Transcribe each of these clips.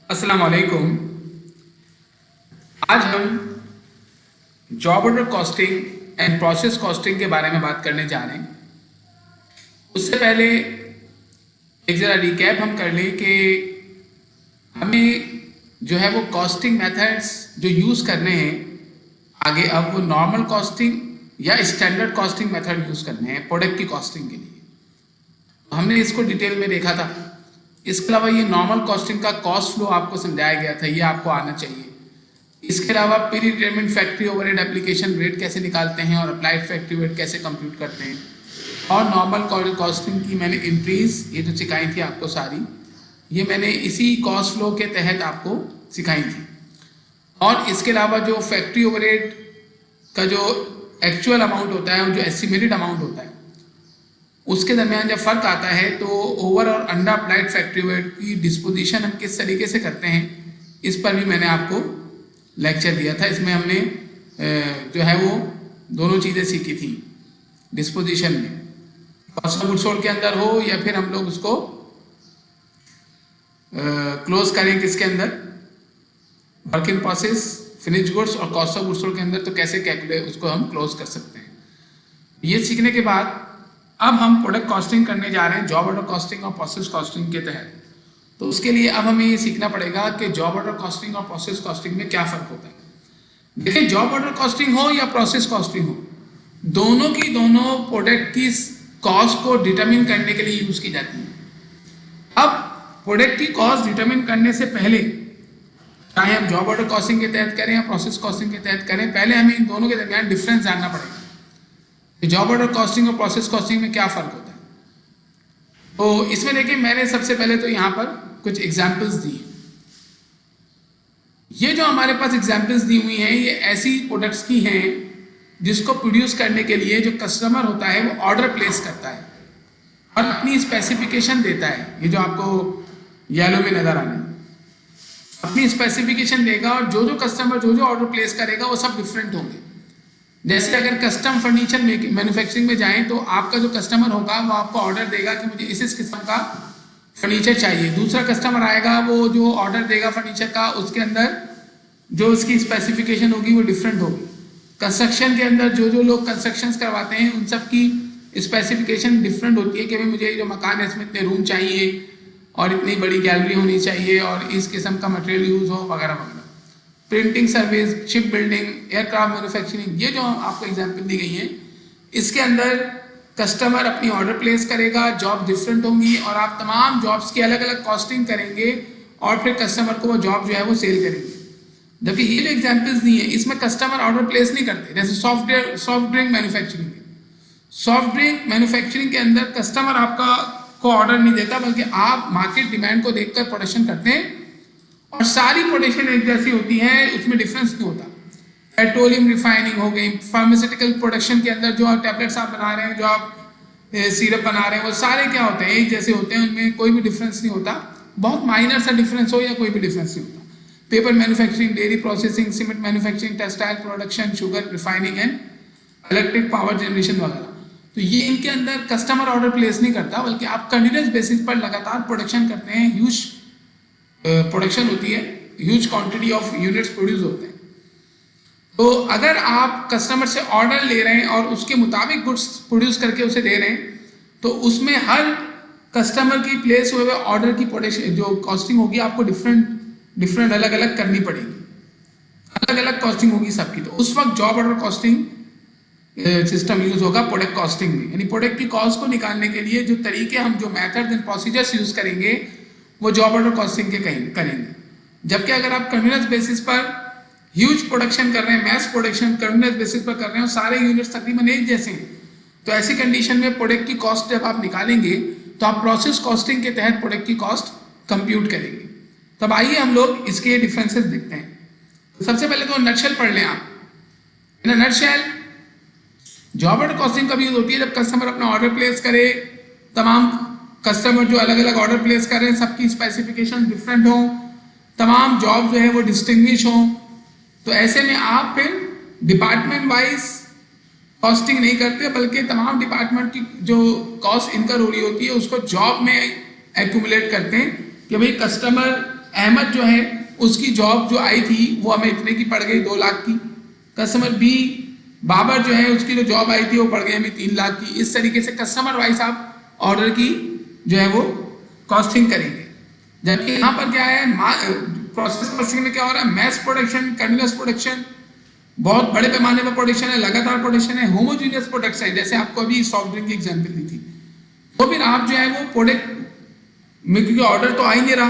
अस्सलाम वालेकुम। आज हम job order costing and process costing के बारे में बात करने जा रहे हैं। उससे पहले एक ज़रा रिकैप हम कर लें कि हमें जो है वो कॉस्टिंग मेथड्स जो यूज़ करने हैं आगे, अब वो नॉर्मल कॉस्टिंग या स्टैंडर्ड कॉस्टिंग मेथड यूज़ करने हैं प्रोडक्ट की कॉस्टिंग के लिए। तो हमने इसको डिटेल में देखा था। इसके अलावा ये नॉर्मल कॉस्टिंग का कॉस्ट फ्लो आपको समझाया गया था, ये आपको आना चाहिए। इसके अलावा pre determined factory overhead application rate कैसे निकालते हैं और अप्लाइड फैक्ट्री रेट कैसे कंप्यूट करते हैं, और नॉर्मल कॉस्टिंग की मैंने एंट्रीज ये जो सिखाई थी आपको सारी, ये मैंने इसी कॉस्ट फ्लो के तहत आपको सिखाई थी। और इसके अलावा जो फैक्ट्री ओवरहेड का जो एक्चुअल अमाउंट होता है और जो एस्टिमेटेड अमाउंट होता है उसके दरमियान जब फर्क आता है तो ओवर और अंडर अप्लाइड फैक्ट्री ओवरहेड की डिस्पोजिशन हम किस तरीके से करते हैं, इस पर भी मैंने आपको लेक्चर दिया था। इसमें हमने जो है वो दोनों चीज़ें सीखी थी डिस्पोजिशन में, कॉस्ट ऑफ गुड्स सोल्ड के अंदर हो या फिर हम लोग उसको क्लोज करें किसके अंदर, work in process, finish goods और कॉस्ट ऑफ गुड्स सोल्ड के अंदर, तो कैसे कैलकुलेट उसको हम क्लोज कर सकते हैं। ये सीखने के बाद अब हम प्रोडक्ट कॉस्टिंग करने जा रहे हैं जॉब ऑर्डर कॉस्टिंग और प्रोसेस कॉस्टिंग के तहत। तो उसके लिए अब हमें ये सीखना पड़ेगा कि जॉब ऑर्डर कॉस्टिंग और प्रोसेस कॉस्टिंग में क्या फ़र्क होता है। देखिए, जॉब ऑर्डर कॉस्टिंग हो या प्रोसेस कॉस्टिंग हो, दोनों की दोनों प्रोडक्ट की कॉस्ट को डिटरमिन करने के लिए यूज़ की जाती है। अब प्रोडक्ट की कॉस्ट डिटरमिन करने से पहले, चाहे हम जॉब ऑर्डर कॉस्टिंग के तहत करें या प्रोसेस कॉस्टिंग के तहत करें, पहले हमें इन दोनों के दरमियान डिफरेंस जानना पड़ेगा कि जॉब ऑर्डर कॉस्टिंग और प्रोसेस कॉस्टिंग में क्या फ़र्क होता है। तो इसमें देखिए, मैंने सबसे पहले तो यहाँ पर कुछ एग्जाम्पल्स दी। ये जो हमारे पास एग्जाम्पल्स दी हुई हैं ये ऐसी प्रोडक्ट्स की हैं जिसको प्रोड्यूस करने के लिए जो कस्टमर होता है वो ऑर्डर प्लेस करता है और अपनी स्पेसिफिकेशन देता है। ये जो आपको येलो में नजर आ रहा है, अपनी स्पेसिफिकेशन देगा और जो जो कस्टमर जो जो ऑर्डर प्लेस करेगा वो सब डिफरेंट होंगे। जैसे अगर कस्टम फर्नीचर मैन्युफैक्चरिंग में जाएं तो आपका जो कस्टमर होगा वो आपको ऑर्डर देगा कि मुझे इस किस्म का फर्नीचर चाहिए। दूसरा कस्टमर आएगा, वो जो ऑर्डर देगा फर्नीचर का, उसके अंदर जो उसकी स्पेसिफिकेशन होगी वो डिफरेंट होगी। कंस्ट्रक्शन के अंदर जो जो लोग कंस्ट्रक्शंस करवाते हैं उन सब की स्पेसिफिकेशन डिफरेंट होती है कि भाई मुझे जो मकान है इसमें इतने रूम चाहिए और इतनी बड़ी गैलरी होनी चाहिए और इस किस्म का मटेरियल यूज़ हो वगैरह वगैरह। Printing service, ship building, aircraft manufacturing, ये जो आपको एग्जाम्पल दी गई है, इसके अंदर कस्टमर अपनी ऑर्डर प्लेस करेगा, जॉब डिफरेंट होंगी और आप तमाम जॉब्स की अलग अलग कॉस्टिंग करेंगे और फिर कस्टमर को वो जॉब जो है वो सेल करेंगे। जबकि ये जो एग्जाम्पल्स दी हैं इसमें कस्टमर ऑर्डर प्लेस नहीं करते। जैसे soft drink manufacturing, soft drink manufacturing के अंदर कस्टमर आपका को ऑर्डर नहीं देता, बल्कि आप मार्केट डिमांड को देखकर प्रोडक्शन करते हैं और सारी प्रोडक्शन एक जैसी होती है, उसमें डिफरेंस नहीं होता। पेट्रोलियम रिफाइनिंग हो गई, फार्मास्यूटिकल प्रोडक्शन के अंदर जो आप टैबलेट्स आप बना रहे हैं, जो आप सिरप बना रहे हैं, वो सारे क्या होते हैं, एक जैसे होते हैं, उनमें कोई भी डिफरेंस नहीं होता। बहुत माइनर सा डिफरेंस हो या कोई भी डिफरेंस नहीं होता। Paper manufacturing, dairy processing, cement manufacturing, textile production, sugar refining and electric power generation वगैरह, तो ये इनके अंदर कस्टमर ऑर्डर प्लेस नहीं करता, बल्कि आप कंटिन्यूस बेसिस पर लगातार प्रोडक्शन करते हैं। ह्यूज प्रोडक्शन होती है, huge quantity of units produce होते हैं। तो अगर आप कस्टमर से ऑर्डर ले रहे हैं और उसके मुताबिक गुड्स प्रोड्यूस करके उसे दे रहे हैं, तो उसमें हर कस्टमर की प्लेस हुए ऑर्डर की प्रोडक्शन जो कॉस्टिंग होगी आपको डिफरेंट अलग अलग करनी पड़ेगी, अलग अलग कॉस्टिंग होगी सबकी। तो उस वक्त job order costing system use होगा प्रोडक्ट कॉस्टिंग में। यानी प्रोडक्ट की कॉस्ट को निकालने के लिए जो तरीके हम जो मेथड एंड प्रोसीजर्स यूज करेंगे वो जॉब ऑर्डर कॉस्टिंग के करेंगे। जबकि अगर आप कंटिन्यूस बेसिस पर ह्यूज प्रोडक्शन कर रहे हैं, मैस प्रोडक्शन कंटिन्यूस बेसिस पर कर रहे हैं और सारे यूनिट्स तकरीबन एक जैसे हैं, तो ऐसी कंडीशन में प्रोडक्ट की कॉस्ट जब आप निकालेंगे तो आप प्रोसेस कॉस्टिंग के तहत प्रोडक्ट की कॉस्ट कंप्यूट करेंगे। तब आइए हम लोग इसके डिफरेंसेस देखते हैं। तो सबसे पहले तो नटशेल पढ़ लें आप। In nutshell job order costing कब यूज होती है, जब कस्टमर अपना ऑर्डर प्लेस करे, तमाम कस्टमर जो अलग अलग ऑर्डर प्लेस कर रहे हैं सबकी स्पेसिफिकेशन डिफरेंट हो, तमाम जॉब जो है वो डिस्टिंग्विश हो। तो ऐसे में आप फिर डिपार्टमेंट वाइज कॉस्टिंग नहीं करते, बल्कि तमाम डिपार्टमेंट की जो कॉस्ट इनकर हो रही होती है उसको जॉब में एक्यूमुलेट करते हैं कि भाई कस्टमर अहमद जो है उसकी जॉब जो आई थी वो हमें इतने की पड़ गई 2 लाख की। कस्टमर बी बाबर जो है उसकी जो जॉब आई थी वो पड़ गई हमें 3 लाख की। इस तरीके से कस्टमर वाइज आप ऑर्डर की जो है वो कॉस्टिंग करेंगे। जबकि यहाँ पर क्या है, प्रोसेस कॉस्टिंग में क्या हो रहा है, मैस प्रोडक्शन, कंटिन्यूअस प्रोडक्शन, बहुत बड़े पैमाने पर प्रोडक्शन है, लगातार प्रोडक्शन है, होमोजीनियस प्रोडक्ट्स है, जैसे आपको अभी सॉफ्ट ड्रिंक की एग्जांपल दी थी। तो फिर आप जो है वो प्रोडक्ट में क्योंकि ऑर्डर तो आ ही नहीं रहा,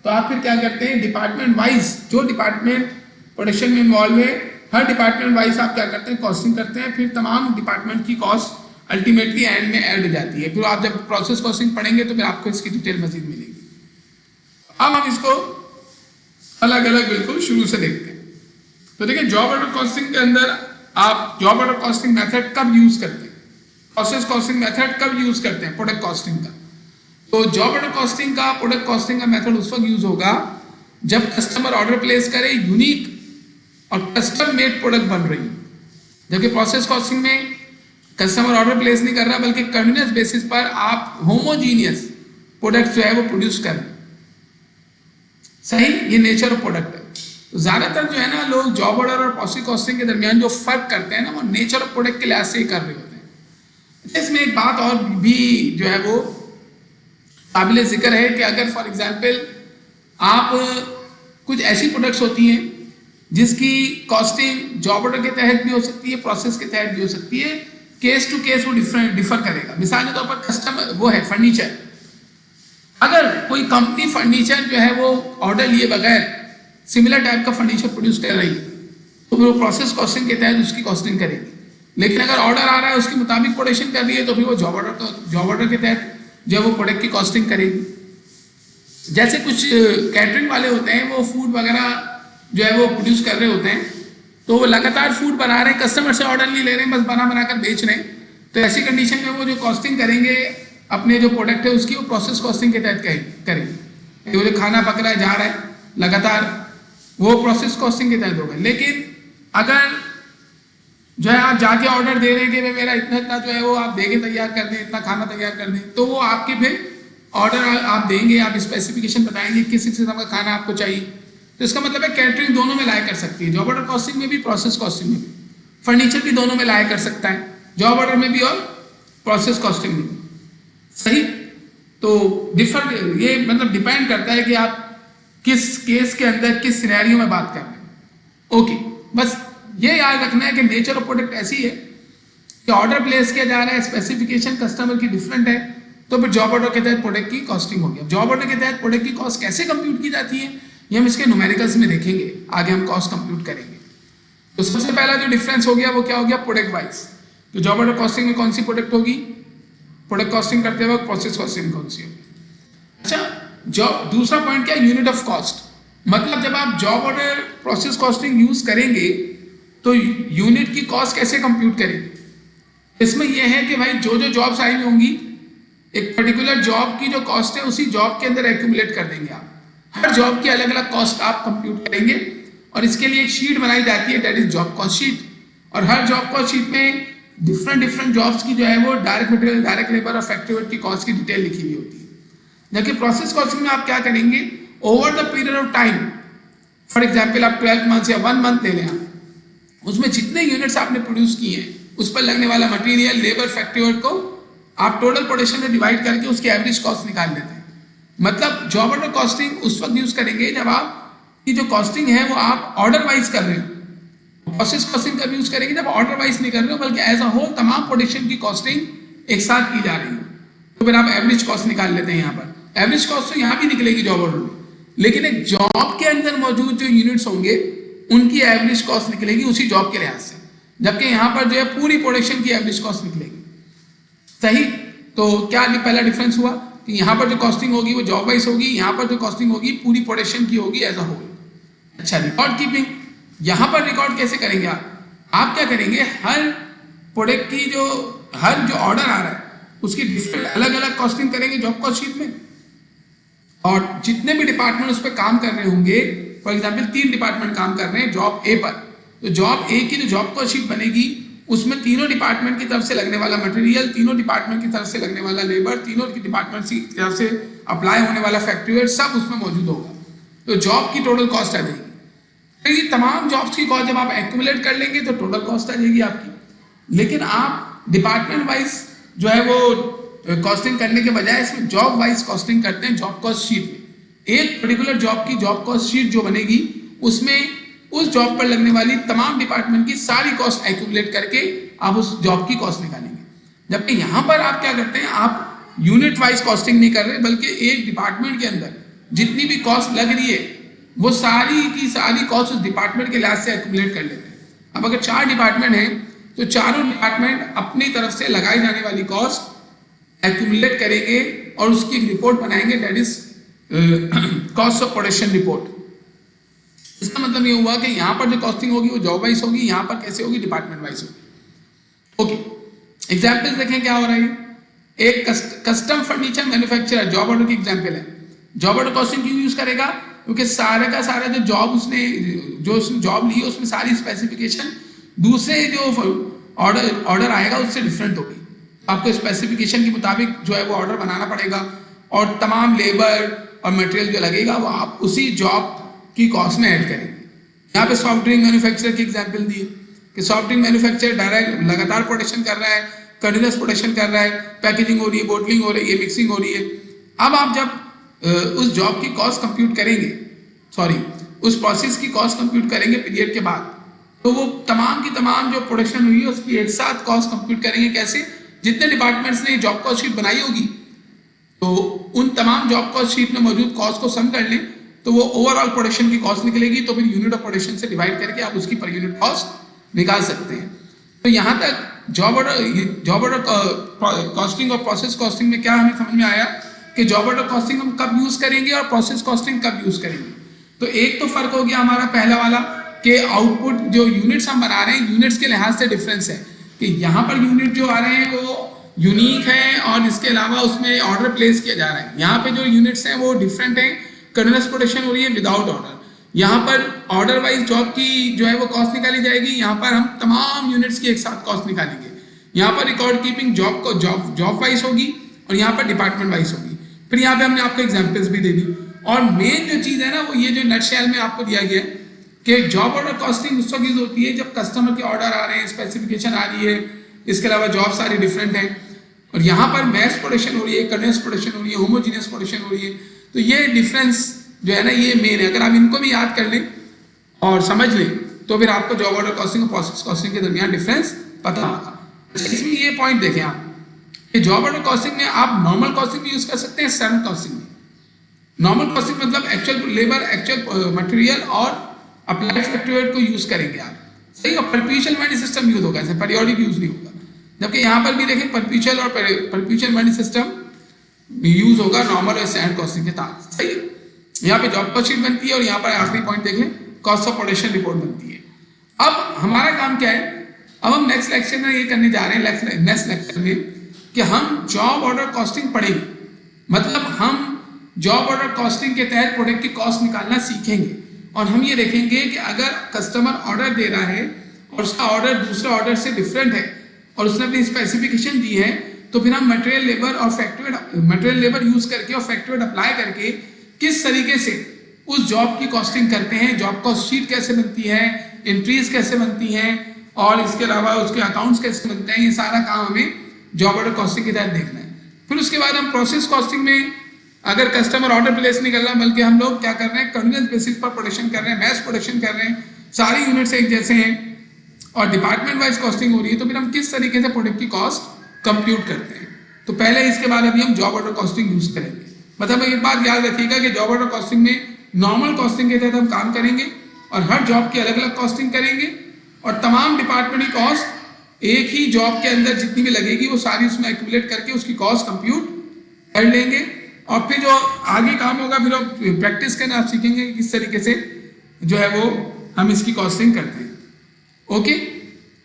तो आप फिर क्या करते हैं, डिपार्टमेंट वाइज जो डिपार्टमेंट प्रोडक्शन में इन्वॉल्व है हर डिपार्टमेंट वाइज आप क्या करते हैं, कॉस्टिंग करते हैं। फिर तमाम डिपार्टमेंट की कॉस्ट अल्टीमेटली एंड में ऐड हो जाती है। फिर आप जब प्रोसेस कॉस्टिंग पढ़ेंगे तो फिर आपको इसकी डिटेल मजीद मिलेगी। अब हम इसको अलग अलग बिल्कुल शुरू से देखते हैं। तो देखिए, जॉब ऑर्डर कॉस्टिंग के अंदर आप जॉब ऑर्डर कॉस्टिंग मेथड कब यूज करते हैं, प्रोसेस कॉस्टिंग मेथड कब यूज करते हैं, प्रोडक्ट कॉस्टिंग का। तो जॉब ऑर्डर कॉस्टिंग का, प्रोडक्ट कॉस्टिंग का मेथड उस वक्त यूज होगा जब कस्टमर ऑर्डर प्लेस करे, यूनिक और कस्टम मेड प्रोडक्ट बन रही है। जबकि प्रोसेस कॉस्टिंग में कस्टमर ऑर्डर प्लेस नहीं कर रहा बल्कि कंटिन्यूअस बेसिस पर आप होमोजीनियस प्रोडक्ट जो है वो प्रोड्यूस कर रहे हैं। सही, ये नेचर ऑफ प्रोडक्ट है। तो ज्यादातर जो है ना लोग जॉब ऑर्डर और प्रोसेस कॉस्टिंग के दरमियान जो फर्क करते हैं ना, वो नेचर ऑफ प्रोडक्ट के लिहाज से ही कर रहे होते हैं। इसमें एक बात और भी जो है वो काबिल जिक्र है कि अगर फॉर एग्जाम्पल आप कुछ ऐसी प्रोडक्ट्स होती हैं जिसकी कॉस्टिंग जॉब ऑर्डर के तहत भी हो सकती है, प्रोसेस के तहत भी हो सकती है, केस टू केस वो डिफर करेगा। मिसाल के तौर पर कस्टमर वो है फर्नीचर, अगर कोई कंपनी फर्नीचर जो है वो ऑर्डर लिए बगैर सिमिलर टाइप का फर्नीचर प्रोड्यूस कर रही है तो फिर वो प्रोसेस कॉस्टिंग के तहत उसकी कॉस्टिंग करेगी। लेकिन अगर ऑर्डर आ रहा है उसके मुताबिक प्रोडक्शन कर रही है तो फिर वो जॉब ऑर्डर के तहत जो है वो प्रोडक्ट की कॉस्टिंग करेगी। जैसे कुछ कैटरिंग वाले होते हैं, वो फूड वगैरह जो है वो प्रोड्यूस कर रहे होते हैं, तो वो लगातार फूड बना रहे हैं, कस्टमर से ऑर्डर नहीं ले रहे हैं, बस बना कर बेच रहे हैं। तो ऐसी कंडीशन में वो जो कॉस्टिंग करेंगे अपने जो प्रोडक्ट है उसकी, वो प्रोसेस कॉस्टिंग के तहत करेंगे। वो जो खाना पक रहा है जा रहा है लगातार, वो प्रोसेस कॉस्टिंग के तहत होगा। लेकिन अगर जो है आप जाके ऑर्डर दे रहे हैं कि भाई मेरा इतना इतना जो है वो आप देके तैयार कर दें, इतना खाना तैयार कर दें, तो वो आपके फिर ऑर्डर आप देंगे, आप स्पेसिफिकेशन बताएंगे किस किस्म का खाना आपको चाहिए। तो इसका मतलब है कैटरिंग दोनों में लाया कर सकती है, जॉब ऑर्डर कॉस्टिंग में भी, प्रोसेस कॉस्टिंग में भी। फर्नीचर भी दोनों में लाया कर सकता है, जॉब ऑर्डर में भी और प्रोसेस कॉस्टिंग में भी। सही, तो ये मतलब डिपेंड करता है कि आप किस केस के अंदर किस सिनेरियो में बात कर रहे हैं। ओके, बस ये याद रखना है कि नेचर ऑफ प्रोडक्ट ऐसी है कि ऑर्डर प्लेस किया जा रहा है, स्पेसिफिकेशन कस्टमर की डिफरेंट है, तो फिर जॉब ऑर्डर के तहत प्रोडक्ट की कॉस्टिंग हो गया। जॉब ऑर्डर के तहत प्रोडक्ट की कॉस्ट कैसे कंप्यूट की जाती है ये हम इसके न्यूमेरिकल्स में देखेंगे, आगे हम कॉस्ट कंप्यूट करेंगे। तो सबसे पहला जो डिफरेंस हो गया वो क्या हो गया, प्रोडक्ट वाइज। तो जॉब ऑर्डर कॉस्टिंग में कौन सी प्रोडक्ट होगी, प्रोडक्ट कॉस्टिंग करते वक्त प्रोसेस कॉस्टिंग कौन सी होगी। अच्छा, दूसरा पॉइंट क्या है, यूनिट ऑफ कॉस्ट। मतलब जब आप job order process costing use करेंगे तो यूनिट की कॉस्ट कैसे कंप्यूट करेंगे। इसमें यह है कि भाई जो जो जॉब्स आई हुई होंगी, एक पर्टिकुलर जॉब की जो कॉस्ट है उसी जॉब के अंदर एक्यूमुलेट कर देंगे आप। हर जॉब की अलग अलग कॉस्ट आप कंप्यूट करेंगे और इसके लिए एक शीट बनाई जाती है, that is job cost sheet. और हर जॉब कॉस्ट शीट में डिफरेंट जॉब्स की जो है वो डायरेक्ट मटेरियल, डायरेक्ट लेबर और फैक्ट्री वर्क की कॉस्ट की डिटेल लिखी हुई होती है। जबकि प्रोसेस कॉस्टिंग में आप क्या करेंगे, over the period of time, for example आप 12 मंथ या 1 मंथ ले लें, उसमें जितने यूनिट्स आपने प्रोड्यूस किए हैं उस पर लगने वाला मटेरियल, लेबर, फैक्ट्री वर्क को आप टोटल प्रोडक्शन में डिवाइड करके उसकी एवरेज कॉस्ट निकाल लेते हैं। मतलब जॉब ऑर्डर कॉस्टिंग उस वक्त यूज करेंगे जब आप की जो कॉस्टिंग है वो आप ऑर्डर वाइज कर रहे हो। प्रोसेस कॉस्टिंग कब यूज करेंगे, जब ऑर्डर वाइज नहीं कर रहे हो बल्कि एज अ होल तमाम प्रोडक्शन की कॉस्टिंग एक साथ की जा रही है। तो फिर आप एवरेज कॉस्ट निकाल लेते हैं। यहाँ पर एवरेज कॉस्ट तो यहाँ भी निकलेगी जॉब ऑर्डर में, लेकिन एक जॉब के अंदर मौजूद जो यूनिट्स होंगे उनकी एवरेज कॉस्ट निकलेगी उसी जॉब के लिहाज से, जबकि यहाँ पर जो है पूरी प्रोडक्शन की एवरेज कॉस्ट निकलेगी। सही, तो क्या पहला डिफरेंस हुआ कि यहाँ पर जो कॉस्टिंग होगी वो जॉब वाइज होगी, यहाँ पर जो कॉस्टिंग होगी पूरी प्रोडक्शन की होगी एज अ होल। अच्छा, रिकॉर्ड कीपिंग, यहाँ पर रिकॉर्ड कैसे करेंगे आप क्या करेंगे, हर प्रोडक्ट की हर जो ऑर्डर आ रहा है उसकी डिफरेंट अलग अलग कॉस्टिंग करेंगे जॉब कॉस्ट शीट में। और जितने भी डिपार्टमेंट उस पर काम कर रहे होंगे, फॉर एग्जाम्पल 3 डिपार्टमेंट काम कर रहे हैं जॉब ए पर, तो जॉब ए की जो जॉब कॉस्ट शीट बनेगी उसमें तीनों डिपार्टमेंट की तरफ से लगने वाला मटेरियल, तीनों डिपार्टमेंट की तरफ से लगने वाला लेबर, तीनों की डिपार्टमेंट की तरफ से अप्लाई होने वाला फैक्ट्री वेयर सब उसमें मौजूद होगा। तो जॉब की टोटल कॉस्ट आ जाएगी। तो ये तमाम जॉब्स की कॉस्ट जब आप एक्यूमुलेट कर लेंगे तो टोटल कॉस्ट आ जाएगी आपकी। लेकिन आप डिपार्टमेंट वाइज जो है वो कॉस्टिंग करने के बजाय इसमें जॉब वाइज कॉस्टिंग करते हैं। जॉब कॉस्ट शीट में एक पर्टिकुलर जॉब की जॉब कॉस्ट शीट जो बनेगी उसमें उस जॉब पर लगने वाली तमाम डिपार्टमेंट की सारी कॉस्ट एक्यूमुलेट करके आप उस जॉब की कॉस्ट निकालेंगे। जबकि यहाँ पर आप क्या करते हैं, आप यूनिट वाइज कॉस्टिंग नहीं कर रहे, बल्कि एक डिपार्टमेंट के अंदर जितनी भी कॉस्ट लग रही है वो सारी की सारी कॉस्ट उस डिपार्टमेंट के लिहाज से एक्यूमुलेट कर लेते हैं। अब अगर 4 डिपार्टमेंट हैं तो चारों डिपार्टमेंट अपनी तरफ से लगाई जाने वाली कॉस्ट एक्यूमुलेट करेंगे और उसकी एक रिपोर्ट बनाएंगे, that is cost of production report. इसका मतलब ये हुआ कि यहाँ पर जो कॉस्टिंग होगी वो जॉब वाइज होगी, यहाँ पर कैसे होगी, डिपार्टमेंट वाइज होगी। ओके, एग्जाम्पल्स देखें क्या हो रहा है। एक custom furniture manufacturer job order की एग्जाम्पल है। जॉब ऑर्डर कॉस्टिंग क्यों यूज करेगा, क्योंकि सारे का सारा जो जॉब उसने जॉब ली है उसमें सारी स्पेसिफिकेशन दूसरे जो ऑर्डर आएगा उससे डिफरेंट होगी। आपको स्पेसिफिकेशन के मुताबिक जो है वो ऑर्डर बनाना पड़ेगा और तमाम लेबर और मटेरियल जो लगेगा वो आप उसी जॉब की कॉस्ट में ऐड करेंगे। यहाँ पे सॉफ्ट ड्रिंक मैन्युफैक्चरर की एग्जांपल दी है कि सॉफ्ट ड्रिंक मैन्युफैक्चरर डायरेक्ट लगातार प्रोडक्शन कर रहा है, कंटिन्यूअस प्रोडक्शन कर रहा है, पैकेजिंग हो रही है, बोटलिंग हो रही है, मिक्सिंग हो रही है। अब आप जब उस जॉब की कॉस्ट कंप्यूट करेंगे, उस प्रोसेस की कॉस्ट कंप्यूट करेंगे पीरियड के बाद, तो वो तमाम की तमाम जो प्रोडक्शन हुई है उसकी एक साथ कॉस्ट कंप्यूट करेंगे। कैसे, जितने डिपार्टमेंट्स ने जॉब कॉस्ट शीट बनाई होगी तो उन तमाम जॉब कॉस्ट शीट में मौजूद कॉस्ट को सम कर लें तो वो ओवरऑल प्रोडक्शन की कॉस्ट निकलेगी। तो फिर यूनिट ऑफ प्रोडक्शन से डिवाइड करके आप उसकी पर यूनिट कॉस्ट निकाल सकते हैं। तो यहाँ तक जॉब ऑर्डर कॉस्टिंग और प्रोसेस कॉस्टिंग में क्या हमें समझ में आया कि जॉब ऑर्डर कॉस्टिंग हम कब यूज करेंगे और प्रोसेस कॉस्टिंग कब यूज करेंगे। तो एक तो फर्क हो गया हमारा पहला वाला कि आउटपुट जो यूनिट्स हम बना रहे हैं यूनिट्स के लिहाज से डिफरेंस है कि यहाँ पर यूनिट जो आ रहे हैं वो यूनिक है और इसके अलावा उसमें ऑर्डर प्लेस किया जा रहा है। यहाँ पे जो यूनिट्स हैं वो डिफरेंट हैं, कंटिन्यूअस प्रोडक्शन हो रही है विदाउट ऑर्डर। यहाँ पर ऑर्डर वाइज जॉब की जो है वो कॉस्ट निकाली जाएगी, यहाँ पर हम तमाम यूनिट्स की एक साथ कॉस्ट निकालेंगे। यहाँ पर रिकॉर्ड कीपिंग जॉब वाइज होगी और यहाँ पर डिपार्टमेंट वाइज होगी। फिर यहाँ पे हमने आपको एग्जाम्पल्स भी दे दी। और मेन जो चीज़ है ना वो ये जो नटशेल में आपको दिया गया है कि जॉब ऑर्डर कॉस्टिंग उस वक्त यूज होती है जब कस्टमर के ऑर्डर आ रहे हैं, स्पेसिफिकेशन आ रही है, इसके अलावा जॉब सारी डिफरेंट है और यहाँ पर मैस प्रोडक्शन हो रही है, कंटिन्यूअस प्रोडक्शन हो रही है, होमोजीनियस प्रोडक्शन हो रही है। तो ये डिफरेंस जो है ना ये मेन है। अगर आप इनको भी याद कर लें और समझ लें तो फिर आपको जॉब ऑर्डर कॉस्टिंग और प्रोसेस कॉस्टिंग के दरमियान डिफरेंस पता होगा। इसमें ये पॉइंट देखें आप कि जॉब ऑर्डर कॉस्टिंग में आप नॉर्मल कॉस्टिंग भी यूज कर सकते हैं, स्टैंडर्ड कॉस्टिंग में। नॉर्मल कॉस्टिंग मतलब एक्चुअल लेबर, एक्चुअल मटेरियल और अप्लाइड फैक्टर को यूज करेंगे आप, सही। और परपेचुअल मनी सिस्टम यूज होगा, ऐसे पीरियोडिक यूज नहीं होगा। जबकि यहाँ पर भी देखें परपेचुअल और परपेचुअल मनी सिस्टम यूज होगा नॉर्मल और स्टैंडर्ड कॉस्टिंग के तहत, सही है। यहाँ पे जॉब कॉस्ट शीट बनती है और यहाँ पर आखिरी पॉइंट देख लें, कॉस्ट ऑफ प्रोडक्शन रिपोर्ट बनती है। अब हमारा काम क्या है, अब हम नेक्स्ट लेक्चर में ये करने जा रहे हैं, नेक्स्ट लेक्चर में कि हम जॉब ऑर्डर कॉस्टिंग पढ़ेंगे। मतलब हम जॉब ऑर्डर कॉस्टिंग के तहत प्रोडक्ट की कॉस्ट निकालना सीखेंगे और हम ये देखेंगे कि अगर कस्टमर ऑर्डर दे रहा है और उसका ऑर्डर दूसरे ऑर्डर से डिफरेंट है और उसने अपनी स्पेसिफिकेशन दी है तो फिर हम मटेरियल लेबर और मटेरियल लेबर यूज करके और फैक्टरेट अप्लाई करके किस तरीके से उस जॉब की कॉस्टिंग करते हैं, जॉब कॉस्ट शीट कैसे बनती है, एंट्रीज कैसे बनती हैं और इसके अलावा उसके अकाउंट्स कैसे बनते हैं, ये सारा काम हमें जॉब ऑर्डर कॉस्टिंग के तहत देखना है। फिर उसके बाद हम प्रोसेस कॉस्टिंग में अगर कस्टमर ऑर्डर प्लेस नहीं कर रहा बल्कि हम लोग क्या कर रहे हैं, कंटिन्यूअस बेसिस पर प्रोडक्शन कर रहे हैं, मैस प्रोडक्शन कर रहे हैं, सारी यूनिट्स एक जैसे हैं और डिपार्टमेंट वाइज कॉस्टिंग हो रही है, तो फिर हम किस तरीके से प्रोडक्ट की कॉस्ट कंप्यूट करते हैं। तो पहले इसके बाद अभी हम जॉब ऑर्डर कॉस्टिंग यूज करेंगे। मतलब एक बात याद रखिएगा कि जॉब ऑर्डर कॉस्टिंग में नॉर्मल कॉस्टिंग के तहत हम काम करेंगे और हर जॉब की अलग अलग कॉस्टिंग करेंगे और तमाम डिपार्टमेंट की कॉस्ट एक ही जॉब के अंदर जितनी भी लगेगी वो सारी उसमें एक्यूमुलेट करके उसकी कॉस्ट कंप्यूट कर लेंगे। और फिर जो आगे काम होगा फिर हम प्रैक्टिस करना आप सीखेंगे किस तरीके से जो है वो हम इसकी कॉस्टिंग करते हैं। ओके,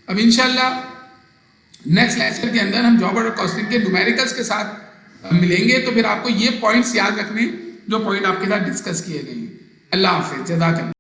अब इंशाल्लाह नेक्स्ट लेक्चर के अंदर हम जॉब ऑर्डर कॉस्टिंग के न्यूमेरिकल्स के साथ मिलेंगे। तो फिर आपको ये पॉइंट्स याद रखने जो पॉइंट आपके साथ डिस्कस किए गए हैं। अल्लाह हाफिज़, जज़ाकल्लाह।